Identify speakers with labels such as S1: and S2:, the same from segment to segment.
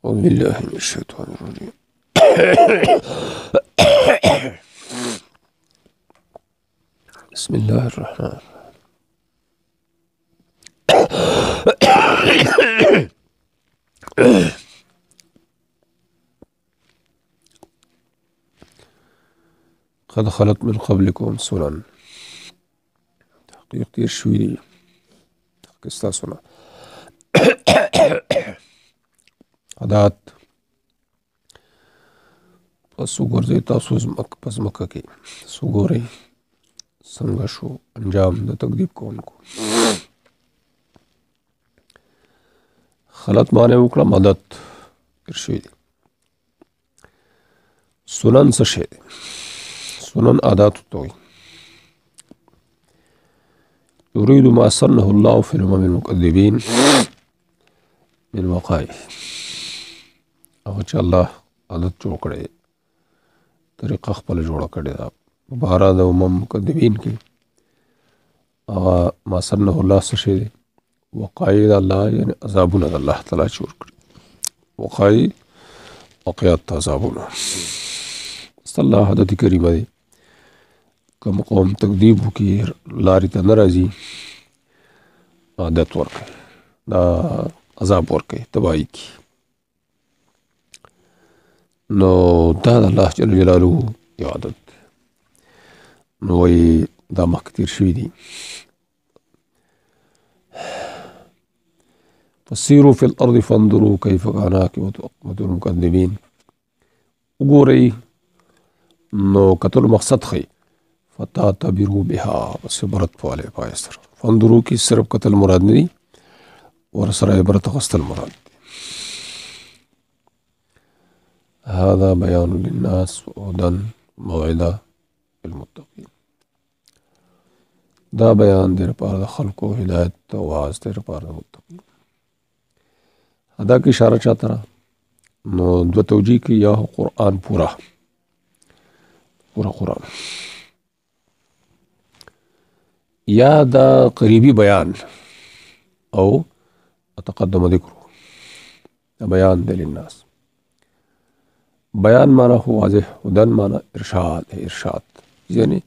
S1: أعوذ بالله من الشيطان الرجيم. بسم الله الرحمن الرحيم. قد خلت من قبلكم سنن. تحقیق تیر شوی دی تحقیق ستاسونا عادات پس وګورئ تاسو پس مکه کې وګورئ څنګه شو انجام د تکذیب کوونکو. خلط معنی وکړه مدد تیر شوی دی. سنن څه شی دی؟ سنن عادات ته وایي. يريد ما سنه الله في الأمم المكذبين من وقائع. هغه چې الله عادت جوړ کړی طریقه خپل جوړه کړې ده په باره د امم مکذبین کې. هغه ما سنه الله څه شی دی؟ وقایع د الله یعنی عذابونه د الله تعالی جوړ کړي. وقایع واقعات عذابونه. صلی الله عادت کریمه دی. کوم قوم تکذیب وکړي لارې ته نه راځي عادت ورکړي دا عذاب ورکړي تباهي کړي. نو دا د الله جل جلاله یو عادت دی. نو وایي دا مخکې تیر شوي دي. فسیروا فی الارض فانظروا کیف کان عاقبة المکذبین. وګورئ نو کتلو مقصد ښیي. فتعتبروا بها بس عبرت پوالی پای سره. فانظروا کی صرف قتل مراد نه دی ورسره عبرت اخیستل مراد دی. هذا بیان للناس وهدى موعظة للمتقین. دا بیان دی لپاره د خلکو هدایت او واعظ دی لپاره د متقین. ادا کی اشاره چاته را نو دو توجیه کی یا قرآن پورا قرآن یا دا قریبی بیان او تقدم ذکر دا بیان دی للناس. بیان مانا ہو واضح هدن مانا ارشاد ہے. ارشاد یعنی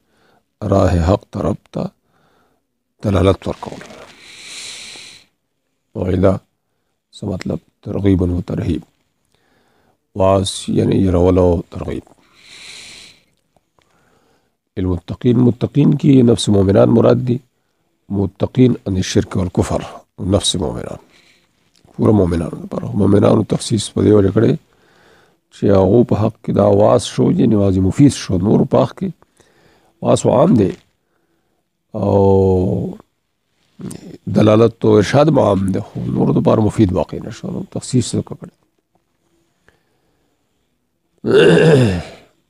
S1: راہ حق طرف تا دلالت ورکول. وعیدہ سا مطلب ترغیب و ترہیب. واس یعنی يرول و ترغیب. المتقین متقین کی نفس مومنان مراد دی. متقین ان الشرک والکفر نفس مومنان پورا مومنان پر مومنان تخصیص په دی ولې کړی چې هغه په حق کې دا واس شو یعنی واضح مفید شو. نور په حق کې واس عام دی او دلالت تو ارشاد عام دی خو نور د پر مفید باقی نشو تخصیص وکړي.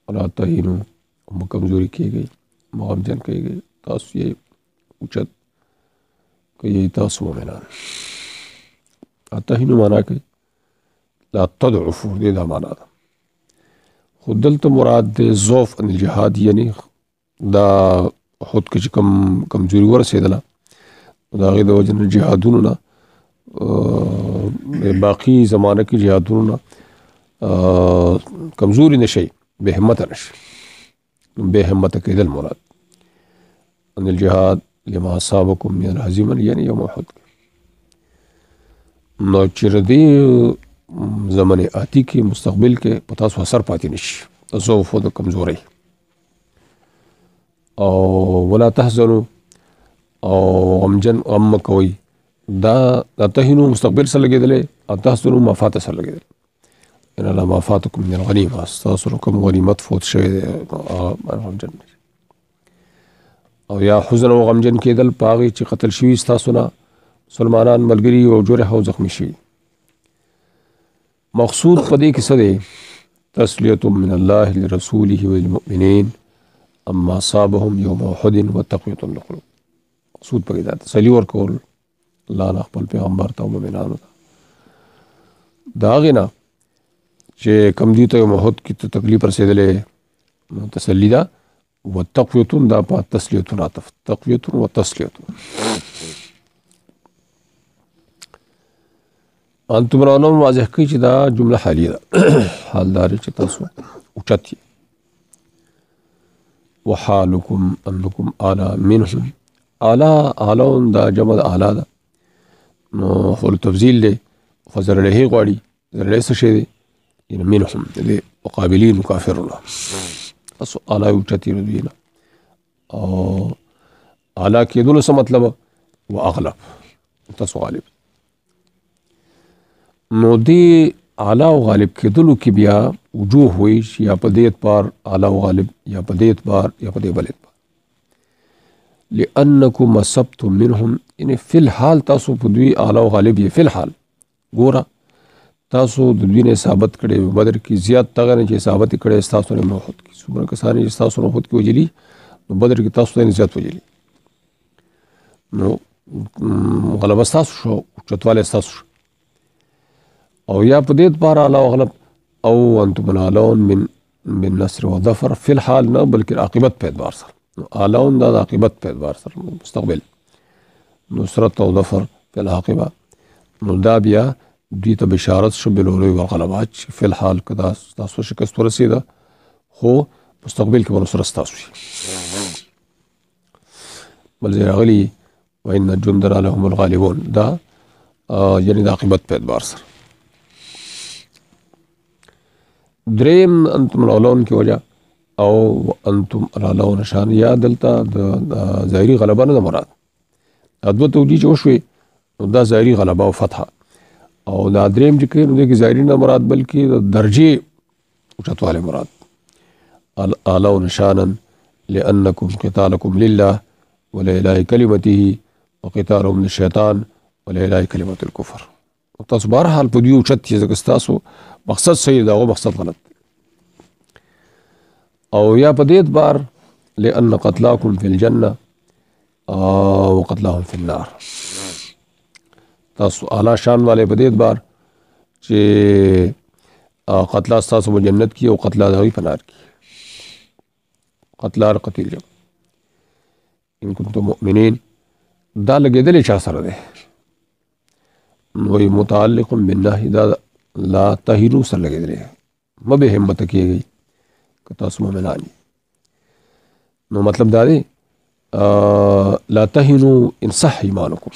S1: ولا تهینوا کمزوری کی گئی مغمجن کی گئی تاسو یہ اوچت کہ یہ تاسو مومنان. اتهینوا مانا کہ لا تضعفوا دې دا مانا ده. خو دلته مراد د ضعف ان الجهاد یعنی دا خود کې چې کمزوري ورسېدله د هغې د وجې نه جهادونو نه باقي زمانه کې جهادونو نه کمزوري نه شي بې همته نه شي. بے همت کېدل مراد. ان الجهاد لما اصابکم من الهزیمه یعنی یوم احد. نو چې دې زمانه آتی کې مستقبل کې په تاسو اثر پاتې نشي ضعف او کمزوري. او ولا تحزنوا او غم کوي دا تهینو مستقبل سره لګېدلې او تحزنوا ما فات سره لګېدل. ان الله ما فاتكم من الغنیمه استاسو کوم غنیمت فوت شوی دی غمجن او یا حزن او غمجن کېدل پاغي چې قتل شوی استاسو نه مسلمانان ملګری او جرح او زخمی شي. مقصود پدې کې څه دی؟ تسلیه من الله لرسوله والمؤمنین اما اصابهم يوم احد وتقویة القلوب. مقصود پکې دا تسلی ورکول الله نه خپل پیغمبر ته او مؤمنانو ته دا غنا چې کم دي ته محد کی تکلیف رسیدلې تسلی ده. وتقویة دا په تسلیه عطف تقویة و تسلیه. انتم العلون واضح کوي چې دا جمله حالیه ده حالدار چې تاسو اوچت یې وحالکم انکم اعلی منهم اعلون دا جمع د اعلی ده نو فعل تفضیل دی فضل له غواړي ذره څه شی دی یعنی منهم د مقابلین کافرونه تاسو اعلی اوچت یې دوی نه او اعلی کېدلو څه مطلب واغلب تاسو غالب نو دی اعلی او غالب کېدلو کې بیا وجوه وي چې یا په دې اعتبار اعلی او غالب یا په دې اعتبار یا په دې بل اعتبار لأنکم اصبتم منهم یعنی فی الحال تاسو په دوی اعلی او غالب یې فی الحال ګوره تاسو د دوی نه ثابت کړي بدر کې زیات تغه نه چې ثابت کړي تاسو نه احد کې څومره کسان چې تاسو نه احد کې وجلی نو بدر کې تاسو نه زیات وجلی نو غلبه تاسو شو چتواله تاسو شو او یا په دې اعتبار اعلی او غالب او انتم العلون من نصر و ظفر فی الحال نه بلکې عاقبت په اعتبار سره اعلون دا عاقبت په اعتبار سره مستقبل نصرت او ظفر په العاقبه نو دا بیا دوی ته بشارت شو بالعلو والغلبات فی الحال کدا تاسو شکست ورسیده خو مستقبل کې به نصرت تاسو بل ځای راغلی وان جندنا لهم الغالبون دا یعنی د عاقبت په اعتبار سره دریم انتم العلون کی وجہ او انتم العلون شان یا دلتا دا ظاهری غلبه نه مراد ادو توجیه وشوي دا ظاهری غلبه او فتح او دا دریم چې کوي نو د ظاهری نه مراد بلکې د درجه اوچتواله مراد العلون شانا لانکم قتالکم لله ولا اله كلمته وقتالهم للشیطان ولا اله كلمه الكفر تاسو بهرحال په دې اوچت چې تاسو مقصد صحیح دا او مقصد غلط او یا په دې اعتبار لأن قتلاکم فی الجنه وقتلهم فی النار تاسو اعلی شان والے په دې اعتبار چې قتل تاسو په جنت کې او قتل هغوی په نار کې قتل قتیل ان کنتم مؤمنین دا لګېدلې چا سره ده نو متعلق بالنهي دا لا تهینو سره لګېدلې مه به همت کېږئ که تاسو مؤمنان نو مطلب دا دی لا تهینو ان صح ایمانکم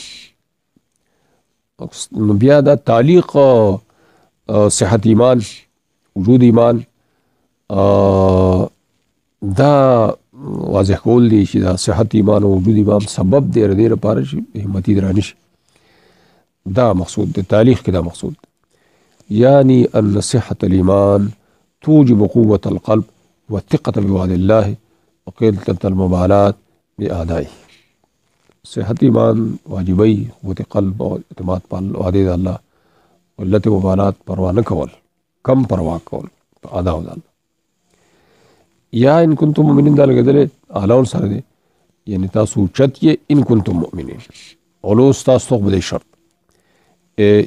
S1: نو بیا دا تعلیق صحت ایمان وجود ایمان دا واضح کول دی چې دا صحت ایمان او وجود ایمان سبب دی ردی لپاره چې همتی درانی شي دا مقصود دی تعلیق کې دا مقصود یعنی ان صحة الایمان توجب قوة القلب والثقة بوعد الله وقلة المبالاة بأعدائه صحت ایمان واجبی قوت قلب او اعتماد پر وعده الله قلت مبالات پروا نه کول کم پروا کول ادا ول یا ان کنتم مؤمنین دا لګیدل اعلان سره دی یعنی تاسو چت یې ان کنتم مؤمنین اولو تاسو په دې شرط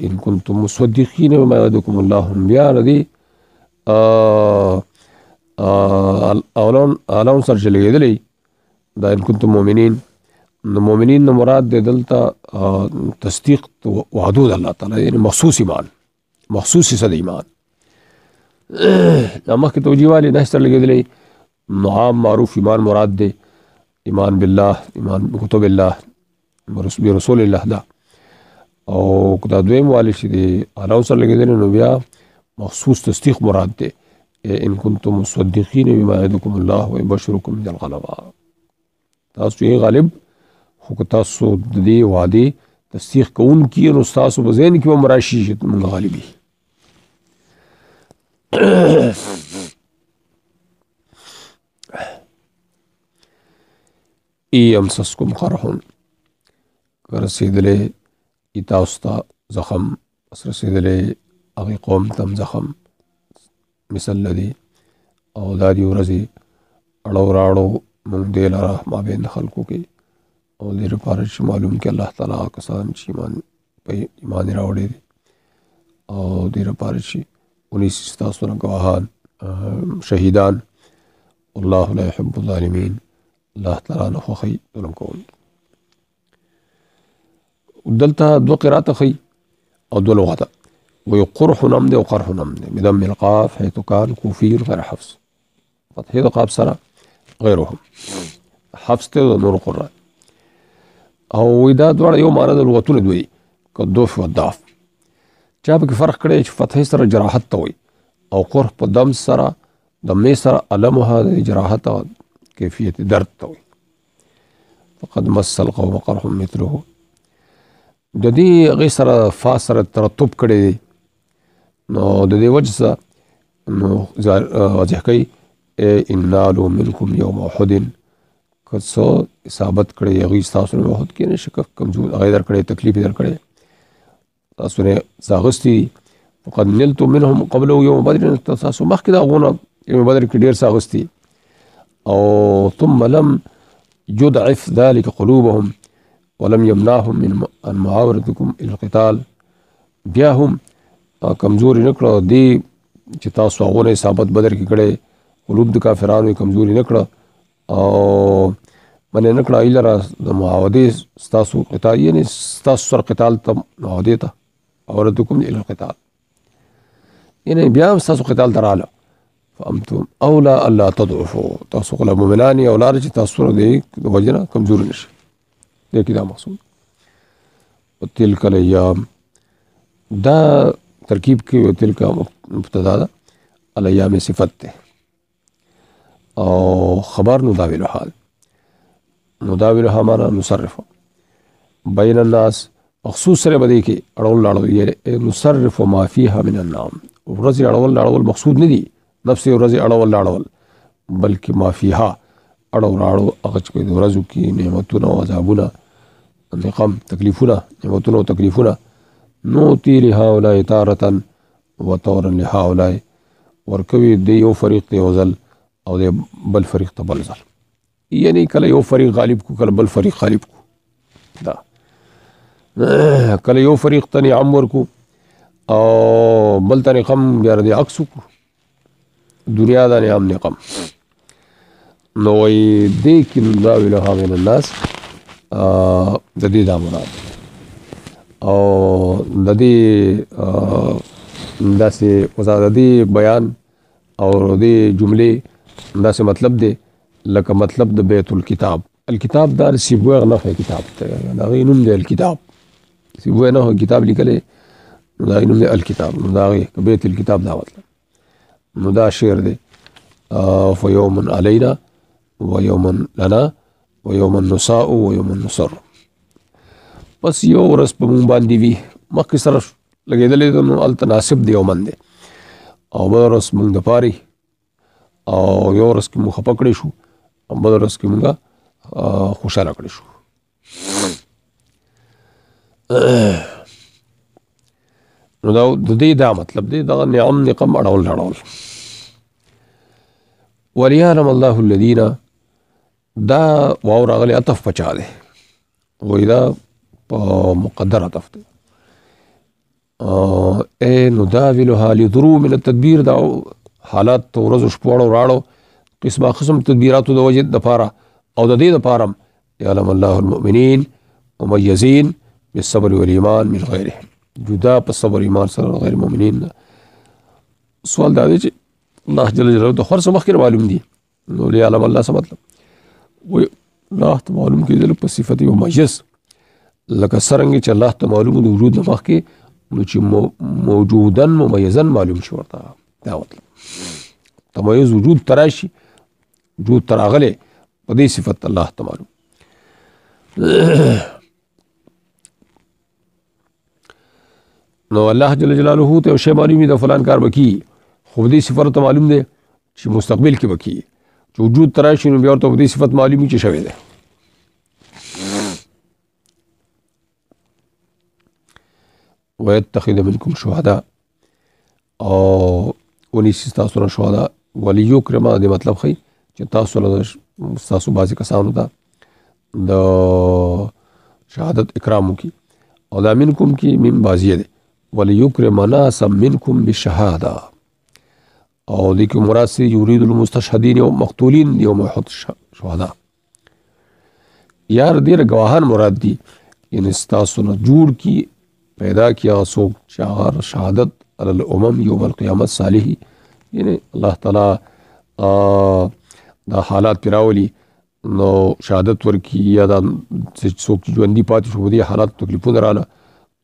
S1: ان کنتم مصدقین بما یعدکم الله بیا ردی اعلان سره لګیدل دا ان کنتم مؤمنین نو مؤمنین نو مراد د دلته تصدیق وعدو د الله تعالی یعنی مخصوص ایمان مخصوص صد ایمان نامه کې توجیه والی نه سره لګیدلې نو عام معروف ایمان مراد دی ایمان بالله ایمان بکتب الله رسول الله دا او دا دویم والی چې دی علاوه سره لګیدل نو بیا مخصوص تصدیق مراد دی ان کنتم مصدقین بما یعدکم الله ويبشرکم بالغلبه تاسو یې غالب خو که تاسو د دې وعدې تصدیق کوونکي نو ستاسو په ذهن کې به مراشي چې موږ غالب یو یمسسکم قرح که رسېدلی تاسو ته زخم رسېدلی هغې قوم تم زخم مثل لدی او دا دې ورځې اړو راړو موږ دې لره مابین د خلکو کې او دې لپاره چې معلوم کې الله تعالی کسان چې ایمان راوړی دی او دې لپاره چې ونیسي ستاسو نه ګواهان شهیدان الله لا يحب الظالمین الله تعالی نه خوښوي ظلم کوونکي دلته دوه قرات خي او دوه لغته وی قرح نم دی او قرح نم دی بدم القاف حيث كان كوفي غير حفص فتحې د قاف سره غیرهم حفص ته نور قرآن او وی دا دواړه یو معنی د لغتونه دوی کدوف و داف چا پکې فرق کړی چې فتحې سره جراحت ته وي او قرح په دم سره دمې سره علمها د جراحت او کیفیت درد ته وي فقد مس القوم قرح مثله د دې هغې سره فا سره ترتب کړی دی نو د دې وجه سره نو واضح کوي ان نالوا منکم یوم احد که څه اصابت کړی هغوی ستاسو نه احد کې نه شکف کمزور هغې در کړی تکلیف یې در کړی تاسو نه څه اخیستي فقد نلتم منهم قبله یوم بدر تاسو مخکې د هغو نه یوم بدر کې ډېر څه اخیستي او ثم لم يضعف ذلك قلوبهم ولم يمنعهم من معاورتكم الى القتال بیا هم کمزوري نه کړه دی چې تاسو هغو نه اصابت بدر کې کړی قلوب د کافرانو کمزوري نه کړه او منې نه کړه هغوی لره د معاودې ستاسو قتال یعنې ستاسو سره قتال ته معاودې ته عورتکم الى القتال یعنې بیا هم ستاسو قتال ته راغله فانتم اولا الا تضعفوا تاسو خو له مؤمنان یې اولاد چې تاسو سره د وجې نه کمزوري نه شي دې کې دا مقصود وتلک الایام دا ترکیب کې تلک مبتدا ده الایام صفت ده او خبر نداول حال نداول معنا نصرف بین الناس مخصوص سره بدی کې اړول لاړول یې نصرف ما فيها من النعم ورځي اړول مقصود نه دي نفس ورځي اړول لاړول بلکې ما فيها اړول راړو هغه چې د ورځو کې نعمتونه او عذابونه نقم تکلیفونه نعمتونه او تکلیفونه نوتی لهؤلاء تارة وطورا لهؤلاء ورکوي د یو فریق ته یو ځل او د بل فریق ته بل ځل یعنی کله یو فریق غالب کو کله بل فریق غالب کو دا کله یو فریق ته نعم ورکو او بل ته نقم بیا د عکس کو دنیا دا نعم نقم نو وی دې کې نداولها من الناس د دې دا مراد او د دې داسې وزادي بیان او د جملې داسې مطلب دی لکه مطلب د بیت الکتاب الکتاب دا سیبوی غنفه کتاب ته دا غي نوم دی الکتاب سیبوی نه کتاب لیکلی نو دا نوم دی الکتاب نو دا غي بیت الکتاب دا مطلب نو دا شعر دی فیوم علینا ویوم لنا ویوم النساء ویوم النصر پس یو ورځ په مونږ باندې وي مخکې سره لګېدلی نو هلته ناسب دی یومن دی او بله ورځ مونږ د پارې او یو ورځ کې مونږ خفه کړی شو او بله ورځ کې مونږ خوشحاله کړی شو نو دا د دې دا مطلب دی دغه نعم نقم اړول راړول وليعلم الله الذين دا واو راغلی عطف پچا دی وی دا مقدر عطف دی نداولها لضرو من التدبیر دا حالات تو ورځو شپو راړو قسمه قسم تدبیراتو د وجه د پاره او د دې د پاره يعلم الله المؤمنين مميزين بالصبر والایمان من غیره جدا په صبر ایمان سره غیر مؤمنین سوال دا دی چې الله جل جلاله د هر څه مخکې معلوم دي نو يعلم الله څه مطلب وی الله ته معلوم کېدل په صفت مميز لکه څرنګه چې الله ته معلوم د وجود نه مخکې نو چې موجودن ممیزن معلوم شي ورته دا مطلب تمایز وجود تراشي وجود تراغله په دې صفت الله ته معلوم نو الله جل جلاله ته شی معلوم دی فلان کار وکي خو دې صفت ته معلوم دی چې مستقبل کې وکي چې وجود تراشي نو بیا ورته دې صفت معلومي چې شوی دی ويتخذ منكم شهداء او ونیسی تاسو نه شهدا وليکرم دې مطلب خي چې تاسو له تاسو بعضی کسانو ته د شهادت اکرام کی او دا منکم کی من بازیه ده وليکرم ناس منکم بالشهاده او دې کې مراد سي یرید المستشهدین او مقتولین یوم احد شهدا یار دې گواهان مراد دي یعنی تاسو نه جوړ کی پیدا کی هغه څوک چې هغه شهادت علی الامم یوم القیامت صالحي یعنی الله تعالی دا حالات پې راولي نو شهادت ورکي یا دا څوک چې ژوندي پاتې شو په دې حالات تکلیفونه راله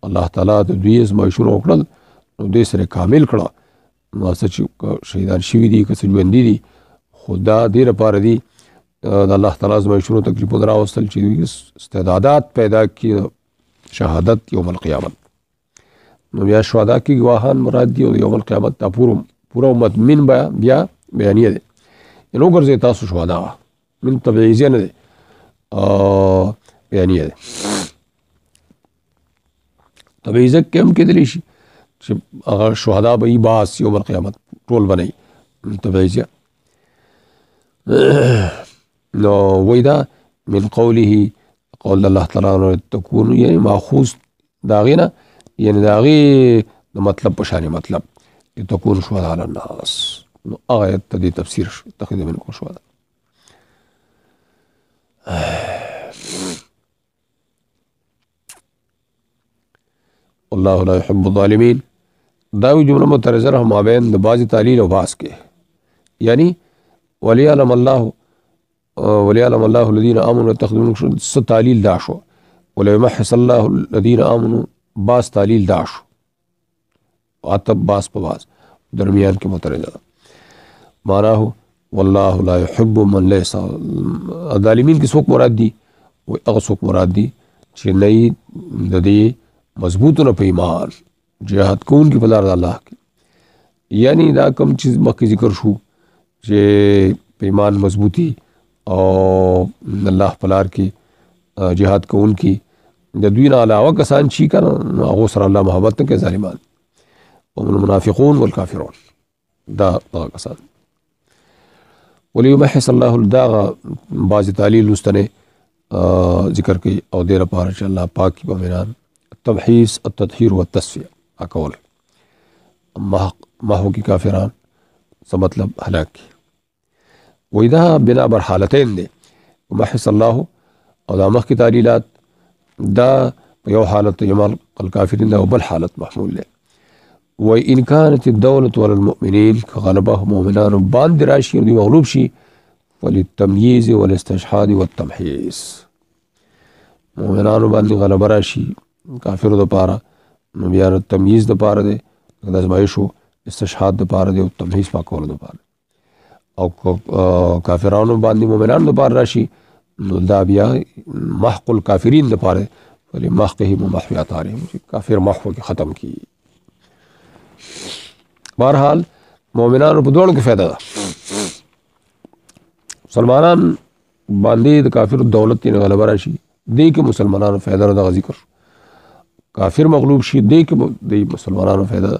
S1: الله تعالی د دوی ازمایښونه وکړل نو دوی سره کامل کړه نو څه چې شهیدان شوي دي که څه ژوندي دي خو دا دې لپاره دي د الله تعالی ازمایښونو تکلیفونه راوستل چې دوی استعدادات پیدا کړي شهادت یوم القیامت نو بیا شهدا کې ګواهان مراد دي او یوم القیامت دا پوره امت من بیا بیانیه ده نو ګرځي تاسو شهدا من تبعیضیه نه ده بیانیه ده تبعیضه کې هم کېدلی شي چې هغه شهدا به باس یوم القیامت ټول بنئ تبعیضیه نو ویدا من قوله قول الله تعالی تكون یعنی ماخوذ داغینا یعنی داغی د مطلب په شان مطلب تكون شهداء علی الناس نو هغه ته دې تفسیر تخذ منکم شهداء والله لا يحب الظالمين دا جمله مترجمه ما بین د بعض تعلیل او باس کې یعنی وليعلم الله الذين امنوا يتخذون تعلیل دا شو وليمحص الله الذين امنوا باس تعلیل دا شو عطب باس په باس درمیان کې مترجمه معناه والله لا يحب من ليس الظالمين کې څوک مراد دي او هغه څوک مراد دي چې نه د دې مضبوطونه په ایمان جهاد کون کی پلار الله کې یعنی دا کم چیز مخکې ذکر شو چې په ایمان مضبوطی او الله پلار کې جهاد کون کی د دوی نه علاوه کسان شي کنه هغه سره الله محبت نه کوي ظالمان او المنافقون والکافرون دا کسان وليمحص الله الداغ بعض تعلیل مستنه ذکر کوي او دې لپاره چې الله پاک کی بمنان التمحيص التطهير والتصفيه اکول محو کی کافران څه مطلب هلاک وإذا بنا بر حالتين دي ومحص الله او دا مخ کی تعلیلات دا یو حالت یمال الکافرین دا بل حالت محمول له وإن كانت الدولة على المؤمنين كغلبه مؤمنان باند راشي ودي مغلوب شي وللتمييز والاستشهاد والتمحيص مؤمنان باندې غلبه راشي کافر د پاره نو بیا تمییز د پاره دی د ازمایښو استشهاد د پاره دی او تمحیص پاکولو د پاره او کافرانو باندې مؤمنانو د پاره راشي نو دا بیا محق الکافرین د پاره ولی محقهم ومحو اثارهم کافر محو کې ختم کی بهرحال مؤمنانو په دوړو کې فائدہ ده مسلمانان باندې د کافر دولت نه غلبه راشي دې کې مسلمانانو فائدہ د ذکر کافر مغلوب شي دې کې د مسلمانانو فائدہ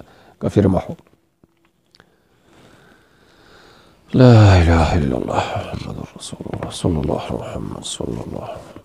S1: کافر محو لا اله الا الله محمد رسول الله صلى الله عليه وسلم